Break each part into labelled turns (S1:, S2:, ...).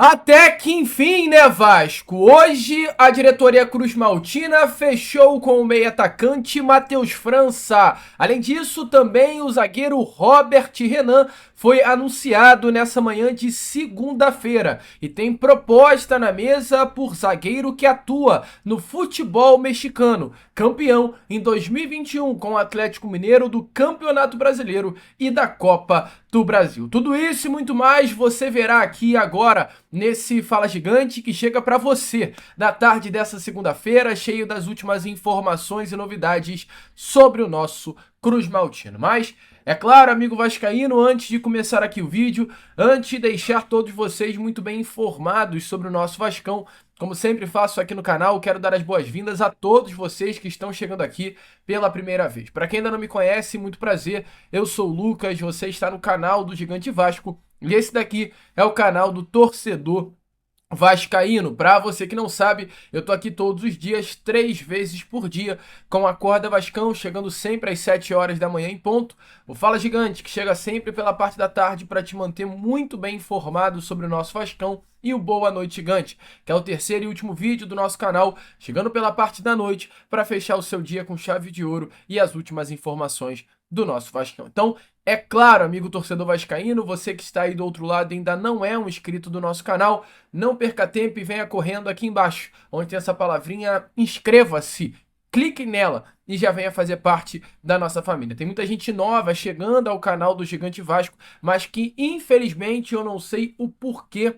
S1: Até que enfim, né, Vasco? Hoje a diretoria Cruz-Maltina fechou com o meio atacante Matheus França. Além disso, também o zagueiro Robert Renan foi anunciado nessa manhã de segunda-feira e tem proposta na mesa por zagueiro que atua no futebol mexicano, campeão em 2021 com o Atlético Mineiro do Campeonato Brasileiro e da Copa do Brasil. Tudo isso e muito mais você verá aqui agora nesse Fala Gigante que chega para você na tarde dessa segunda-feira, cheio das últimas informações e novidades sobre o nosso Cruz Maltino. Mas, é claro, amigo vascaíno, antes de começar aqui o vídeo, antes de deixar todos vocês muito bem informados sobre o nosso Vascão, como sempre faço aqui no canal, quero dar as boas-vindas a todos vocês que estão chegando aqui pela primeira vez. Para quem ainda não me conhece, muito prazer, eu sou o Lucas, você está no canal do Gigante Vasco e esse daqui é o canal do Torcedor Vascaíno. Para você que não sabe, eu tô aqui todos os dias, 3 vezes por dia, com a Acorda Vascão, chegando sempre às 7 horas da manhã em ponto. O Fala Gigante, que chega sempre pela parte da tarde para te manter muito bem informado sobre o nosso Vascão. E o Boa Noite Gigante, que é o terceiro e último vídeo do nosso canal, chegando pela parte da noite para fechar o seu dia com chave de ouro e as últimas informações do nosso Vascão. Então, é claro, amigo torcedor vascaíno, você que está aí do outro lado e ainda não é um inscrito do nosso canal, não perca tempo e venha correndo aqui embaixo, onde tem essa palavrinha inscreva-se. Clique nela e já venha fazer parte da nossa família. Tem muita gente nova chegando ao canal do Gigante Vasco, mas que infelizmente eu não sei o porquê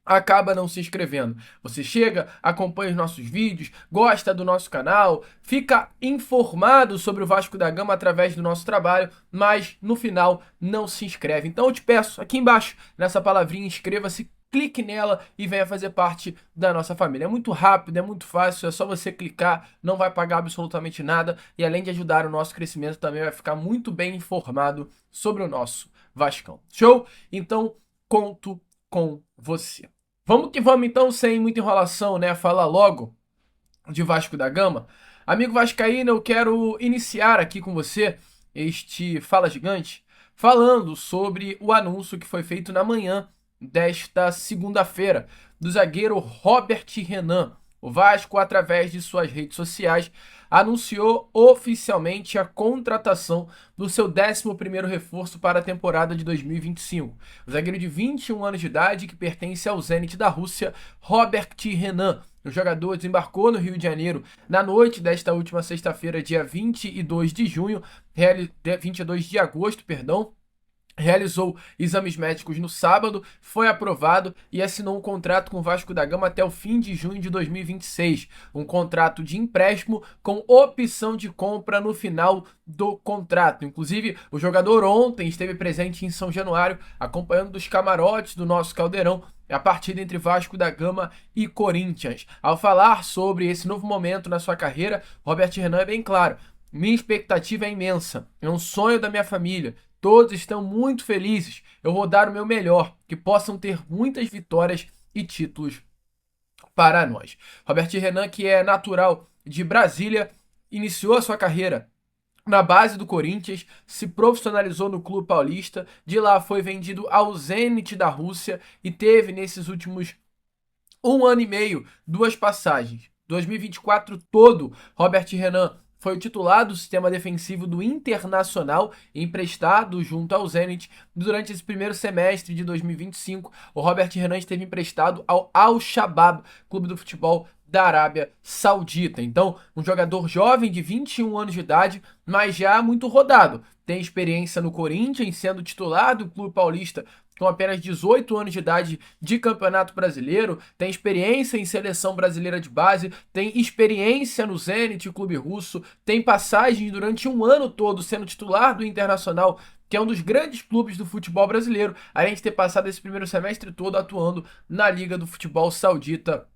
S1: acaba não se inscrevendo. Você chega, acompanha os nossos vídeos, gosta do nosso canal, fica informado sobre o Vasco da Gama através do nosso trabalho, mas no final não se inscreve. Então eu te peço, aqui embaixo, nessa palavrinha, inscreva-se, clique nela e venha fazer parte da nossa família. É muito rápido, é muito fácil, é só você clicar, não vai pagar absolutamente nada e além de ajudar o nosso crescimento, também vai ficar muito bem informado sobre o nosso Vascão. Show? Então, conto com você. Vamos que vamos então, sem muita enrolação, né? Falar logo de Vasco da Gama. Amigo vascaíno, eu quero iniciar aqui com você este Fala Gigante falando sobre o anúncio que foi feito na manhã desta segunda-feira do zagueiro Robert Renan. O Vasco, através de suas redes sociais, anunciou oficialmente a contratação do seu 11º reforço para a temporada de 2025. O zagueiro de 21 anos de idade, que pertence ao Zenit da Rússia, Robert Renan. O jogador desembarcou no Rio de Janeiro na noite desta última sexta-feira, dia 22 de junho, 22 de agosto, perdão. Realizou exames médicos no sábado, foi aprovado e assinou um contrato com o Vasco da Gama até o fim de junho de 2026. Um contrato de empréstimo com opção de compra no final do contrato. Inclusive, o jogador ontem esteve presente em São Januário, acompanhando dos camarotes do nosso Caldeirão a partida entre Vasco da Gama e Corinthians. Ao falar sobre esse novo momento na sua carreira, Robert Renan é bem claro. Minha expectativa é imensa, é um sonho da minha família. Todos estão muito felizes. Eu vou dar o meu melhor, que possam ter muitas vitórias e títulos para nós. Robert Renan, que é natural de Brasília, iniciou a sua carreira na base do Corinthians, se profissionalizou no Clube Paulista, de lá foi vendido ao Zenit da Rússia e teve nesses últimos 1 ano e meio 2 passagens. 2024 todo, Robert Renan foi o titular do sistema defensivo do Internacional, emprestado junto ao Zenit. Durante esse primeiro semestre de 2025, o Robert Renan esteve emprestado ao Al-Shabaab, clube do futebol da Arábia Saudita. Então, um jogador jovem de 21 anos de idade, mas já muito rodado. Tem experiência no Corinthians, sendo titular do Clube Paulista com apenas 18 anos de idade de Campeonato Brasileiro, tem experiência em seleção brasileira de base, tem experiência no Zenit, clube russo, tem passagem durante 1 ano todo sendo titular do Internacional, que é um dos grandes clubes do futebol brasileiro, além de ter passado esse primeiro semestre todo atuando na Liga do Futebol Saudita,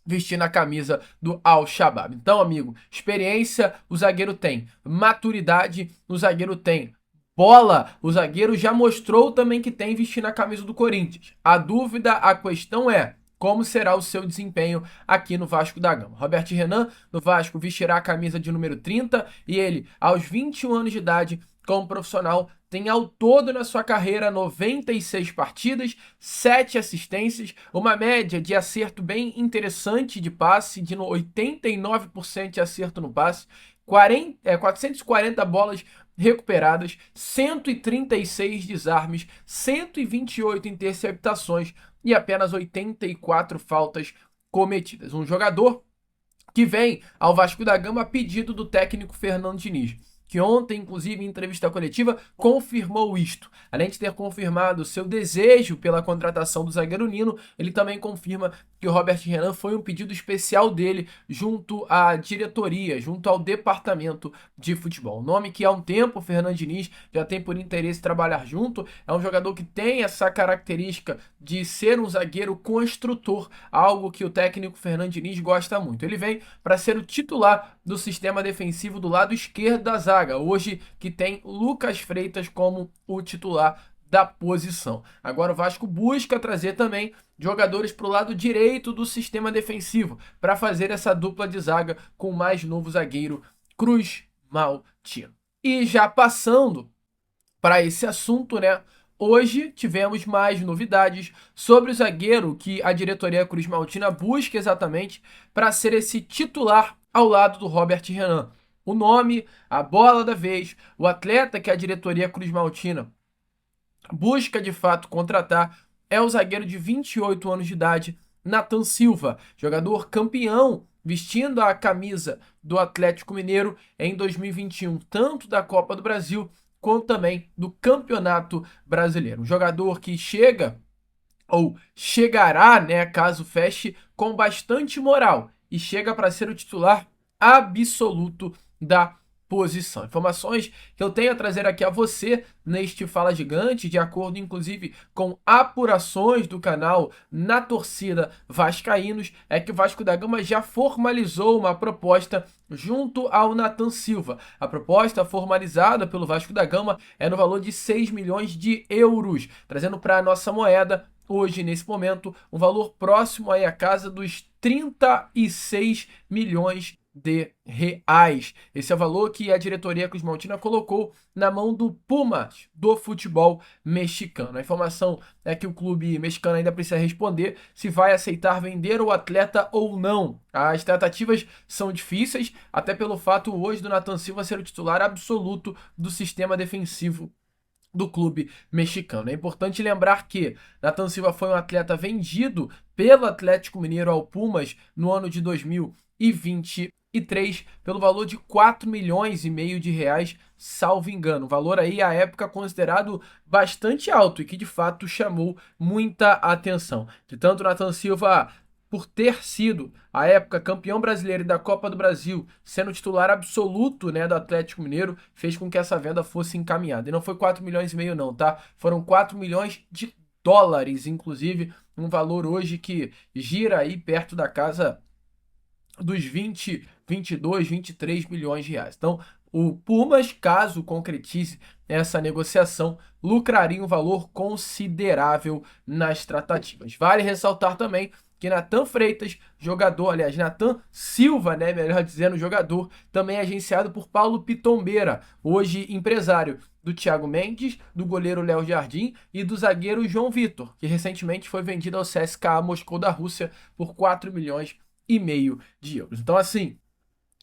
S1: vestindo a camisa do Al-Shabaab. Então, amigo, experiência o zagueiro tem, maturidade o zagueiro tem, bola, o zagueiro já mostrou também que tem vestindo a camisa do Corinthians. A dúvida, a questão é como será o seu desempenho aqui no Vasco da Gama. Robert Renan, no Vasco, vestirá a camisa de número 30 e ele, aos 21 anos de idade, como profissional, tem ao todo na sua carreira 96 partidas, 7 assistências, uma média de acerto bem interessante de passe, de 89% de acerto no passe, 440 bolas recuperadas, 136 desarmes, 128 interceptações e apenas 84 faltas cometidas. Um jogador que vem ao Vasco da Gama a pedido do técnico Fernando Diniz, que ontem, inclusive, em entrevista coletiva, confirmou isto. Além de ter confirmado seu desejo pela contratação do zagueiro Nino, ele também confirma que o Robert Renan foi um pedido especial dele junto à diretoria, junto ao departamento de futebol. Um nome que há um tempo o Fernando Diniz já tem por interesse trabalhar junto, é um jogador que tem essa característica de ser um zagueiro construtor, algo que o técnico Fernando Diniz gosta muito. Ele vem para ser o titular do sistema defensivo do lado esquerdo da zaga, hoje que tem Lucas Freitas como o titular da posição. Agora o Vasco busca trazer também jogadores para o lado direito do sistema defensivo, para fazer essa dupla de zaga com o mais novo zagueiro Cruz Maltino. E já passando para esse assunto, né? Hoje tivemos mais novidades sobre o zagueiro que a diretoria Cruz Maltina busca exatamente para ser esse titular ao lado do Robert Renan. O nome, a bola da vez, o atleta que a diretoria Cruz Maltina busca de fato contratar é o zagueiro de 28 anos de idade, Nathan Silva, jogador campeão vestindo a camisa do Atlético Mineiro em 2021, tanto da Copa do Brasil quanto também do Campeonato Brasileiro. Um jogador que chega ou chegará, né, caso feche, com bastante moral e chega para ser o titular absoluto da posição. Informações que eu tenho a trazer aqui a você neste Fala Gigante, de acordo inclusive com apurações do canal Na Torcida Vascaínos, é que o Vasco da Gama já formalizou uma proposta junto ao Nathan Silva. A proposta formalizada pelo Vasco da Gama é no valor de 6 milhões de euros, trazendo para a nossa moeda hoje, nesse momento, um valor próximo aí à casa dos 36 milhões de reais. Esse é o valor que a diretoria Cruz Maltina colocou na mão do Pumas do futebol mexicano. A informação é que o clube mexicano ainda precisa responder se vai aceitar vender o atleta ou não. As tratativas são difíceis, até pelo fato hoje do Nathan Silva ser o titular absoluto do sistema defensivo do clube mexicano. É importante lembrar que Nathan Silva foi um atleta vendido pelo Atlético Mineiro ao Pumas no ano de 2023 pelo valor de 4 milhões e meio de reais, salvo engano. Valor aí à época considerado bastante alto e que de fato chamou muita atenção. Entretanto, Nathan Silva, por ter sido, à época, campeão brasileiro e da Copa do Brasil, sendo titular absoluto, né, do Atlético Mineiro, fez com que essa venda fosse encaminhada. E não foi 4 milhões e meio não, tá? Foram 4 milhões de dólares, inclusive, um valor hoje que gira aí perto da casa dos 20, 22, 23 milhões de reais. Então, o Pumas, caso concretize essa negociação, lucraria um valor considerável nas tratativas. Vale ressaltar também que Nathan Freitas, jogador, aliás, Nathan Silva, né, melhor dizendo, jogador, também é agenciado por Paulo Pitombeira, hoje empresário do Thiago Mendes, do goleiro Léo Jardim e do zagueiro João Vitor, que recentemente foi vendido ao CSKA Moscou da Rússia por 4 milhões e meio de euros. Então, assim,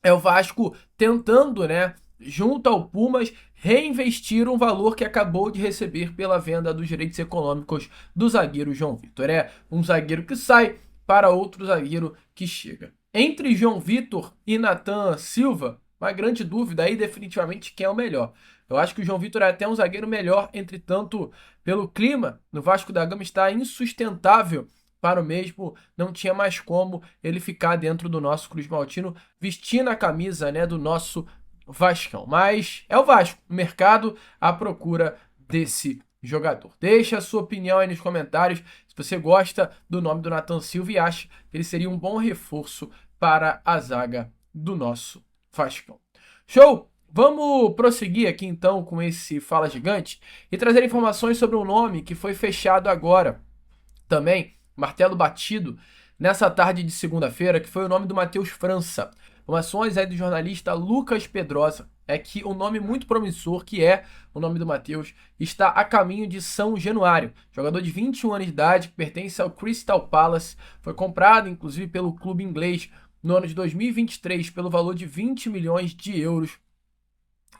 S1: é o Vasco tentando, né, junto ao Pumas, reinvestir um valor que acabou de receber pela venda dos direitos econômicos do zagueiro João Vitor. É um zagueiro que sai para outro zagueiro que chega. Entre João Vitor e Nathan Silva, uma grande dúvida aí definitivamente quem é o melhor. Eu acho que o João Vitor é até um zagueiro melhor, entretanto, pelo clima no Vasco da Gama está insustentável para o mesmo, não tinha mais como ele ficar dentro do nosso Cruz Maltino, vestindo a camisa, né, do nosso Vascão. Mas é o Vasco, o mercado à procura desse jogador. Deixa a sua opinião aí nos comentários se você gosta do nome do Nathan Silva e acha que ele seria um bom reforço para a zaga do nosso Vascão. Show! Vamos prosseguir aqui então com esse Fala Gigante e trazer informações sobre um nome que foi fechado agora também, martelo batido, nessa tarde de segunda-feira, que foi o nome do Matheus França. Informações aí do jornalista Lucas Pedrosa, é que o nome muito promissor, que é o nome do Matheus, está a caminho de São Januário. Jogador de 21 anos de idade, que pertence ao Crystal Palace, foi comprado inclusive pelo clube inglês no ano de 2023 pelo valor de 20 milhões de euros.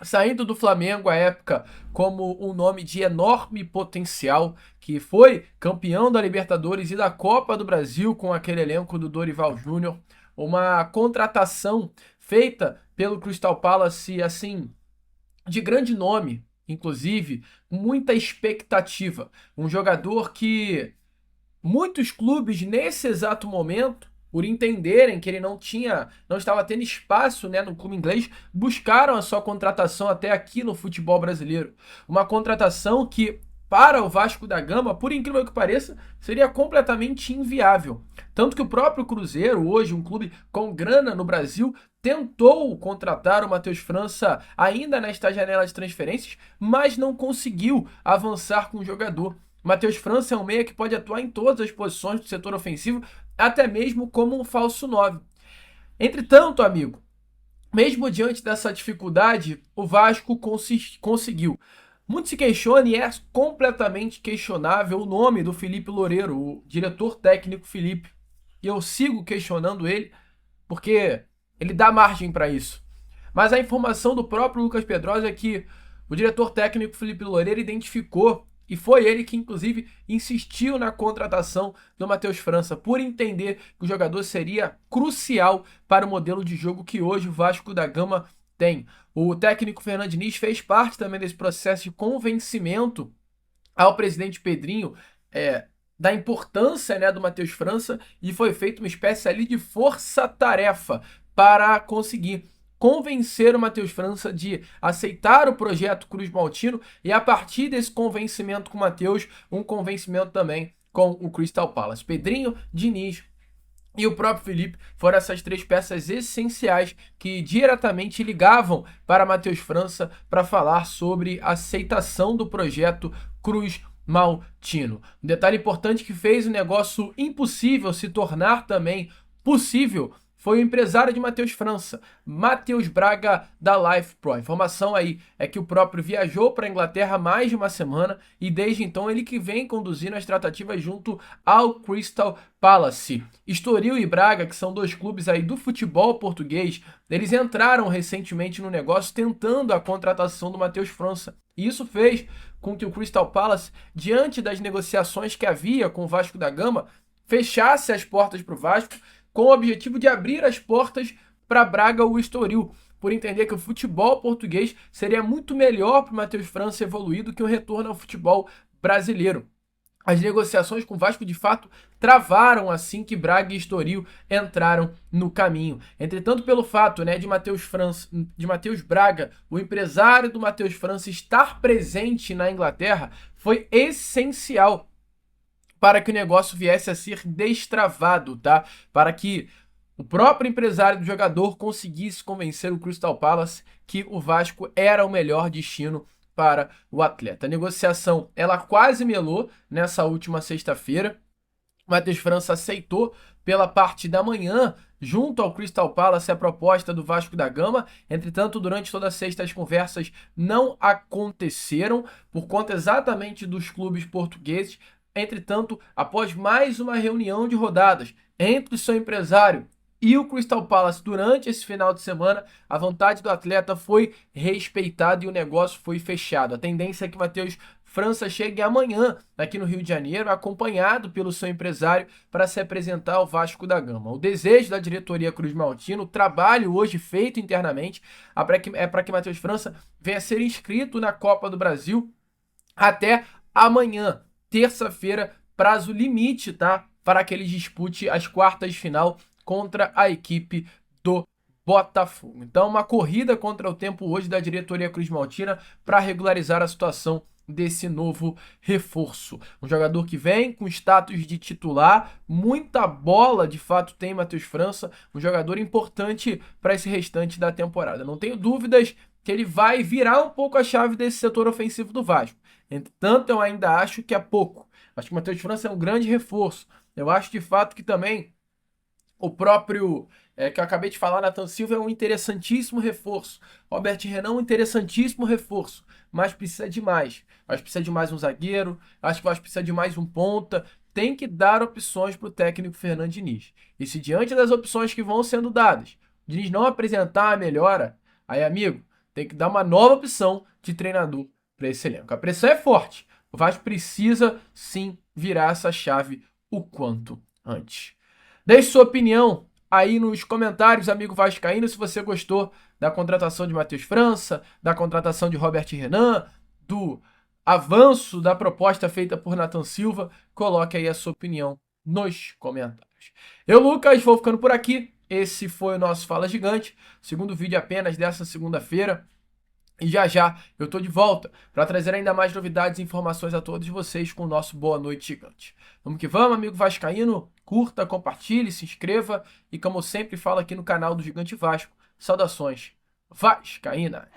S1: Saindo do Flamengo à época como um nome de enorme potencial, que foi campeão da Libertadores e da Copa do Brasil com aquele elenco do Dorival Júnior. Uma contratação feita pelo Crystal Palace, assim, de grande nome, inclusive, muita expectativa. Um jogador que muitos clubes nesse exato momento, por entenderem que ele não estava tendo espaço, né, no clube inglês, buscaram a sua contratação até aqui no futebol brasileiro. Uma contratação que para o Vasco da Gama, por incrível que pareça, seria completamente inviável. Tanto que o próprio Cruzeiro, hoje um clube com grana no Brasil, tentou contratar o Matheus França ainda nesta janela de transferências, mas não conseguiu avançar com o jogador. Matheus França é um meia que pode atuar em todas as posições do setor ofensivo, até mesmo como um falso 9. Entretanto, amigo, mesmo diante dessa dificuldade, o Vasco conseguiu. Muito se questiona e é completamente questionável o nome do Felipe Loureiro, o diretor técnico Felipe. E eu sigo questionando ele porque ele dá margem para isso. Mas a informação do próprio Lucas Pedrosa é que o diretor técnico Felipe Loureiro identificou, e foi ele que, inclusive, insistiu na contratação do Matheus França, por entender que o jogador seria crucial para o modelo de jogo que hoje o Vasco da Gama tem. O técnico Fernando Diniz fez parte também desse processo de convencimento ao presidente Pedrinho da importância, né, do Matheus França, e foi feita uma espécie ali de força-tarefa para conseguir convencer o Matheus França de aceitar o projeto Cruz Maltino e a partir desse convencimento com o Matheus, um convencimento também com o Crystal Palace. Pedrinho, Diniz e o próprio Felipe foram essas três peças essenciais que diretamente ligavam para Matheus França para falar sobre a aceitação do projeto Cruz Maltino. Um detalhe importante que fez o negócio impossível se tornar também possível foi o empresário de Matheus França, Matheus Braga, da Life Pro. A informação aí é que o próprio viajou para a Inglaterra há mais de uma semana e desde então ele que vem conduzindo as tratativas junto ao Crystal Palace. Estoril e Braga, que são dois clubes aí do futebol português, eles entraram recentemente no negócio tentando a contratação do Matheus França. E isso fez com que o Crystal Palace, diante das negociações que havia com o Vasco da Gama, fechasse as portas para o Vasco, com o objetivo de abrir as portas para Braga ou Estoril, por entender que o futebol português seria muito melhor para o Matheus França evoluir do que o retorno ao futebol brasileiro. As negociações com o Vasco, de fato, travaram assim que Braga e Estoril entraram no caminho. Entretanto, pelo fato, né, de Matheus Braga, o empresário do Matheus França, estar presente na Inglaterra, foi essencial para que o negócio viesse a ser destravado, tá? Para que o próprio empresário do jogador conseguisse convencer o Crystal Palace que o Vasco era o melhor destino para o atleta. A negociação, ela quase melou nessa última sexta-feira. O Matheus França aceitou pela parte da manhã, junto ao Crystal Palace, a proposta do Vasco da Gama. Entretanto, durante toda a sexta, as conversas não aconteceram por conta exatamente dos clubes portugueses. Entretanto, após mais uma reunião de rodadas entre o seu empresário e o Crystal Palace durante esse final de semana, a vontade do atleta foi respeitada e o negócio foi fechado. A tendência é que Matheus França chegue amanhã aqui no Rio de Janeiro, acompanhado pelo seu empresário, para se apresentar ao Vasco da Gama. O desejo da diretoria Cruz Maltino, o trabalho hoje feito internamente, é para que Matheus França venha a ser inscrito na Copa do Brasil até amanhã, terça-feira, prazo limite, tá? Para que ele dispute as quartas de final contra a equipe do Botafogo. Então, uma corrida contra o tempo hoje da diretoria Cruz Maltina para regularizar a situação desse novo reforço. Um jogador que vem com status de titular, muita bola de fato tem Matheus França, um jogador importante para esse restante da temporada. Não tenho dúvidas que ele vai virar um pouco a chave desse setor ofensivo do Vasco. Entretanto, eu ainda acho que é pouco. Acho que o Matheus França é um grande reforço. Eu acho de fato que também O próprio, que eu acabei de falar, Nathan Silva é um interessantíssimo reforço. Robert Renan, um interessantíssimo reforço. Mas precisa de mais. Acho que precisa de mais um zagueiro. Acho que precisa de mais um ponta. Tem que dar opções para o técnico Fernando Diniz. E se diante das opções que vão sendo dadas, o Diniz não apresentar a melhora, aí, amigo, tem que dar uma nova opção de treinador para esse elenco. A pressão é forte. O Vasco precisa, sim, virar essa chave o quanto antes. Deixe sua opinião aí nos comentários, amigo vascaíno, se você gostou da contratação de Matheus França, da contratação de Robert Renan, do avanço da proposta feita por Nathan Silva. Coloque aí a sua opinião nos comentários. Eu, Lucas, vou ficando por aqui. Esse foi o nosso Fala Gigante, segundo vídeo apenas dessa segunda-feira. E já já eu tô de volta para trazer ainda mais novidades e informações a todos vocês com o nosso Boa Noite Gigante. Vamos que vamos, amigo vascaíno. Curta, compartilhe, se inscreva e, como eu sempre falo aqui no canal do Gigante Vasco, saudações vascaínas.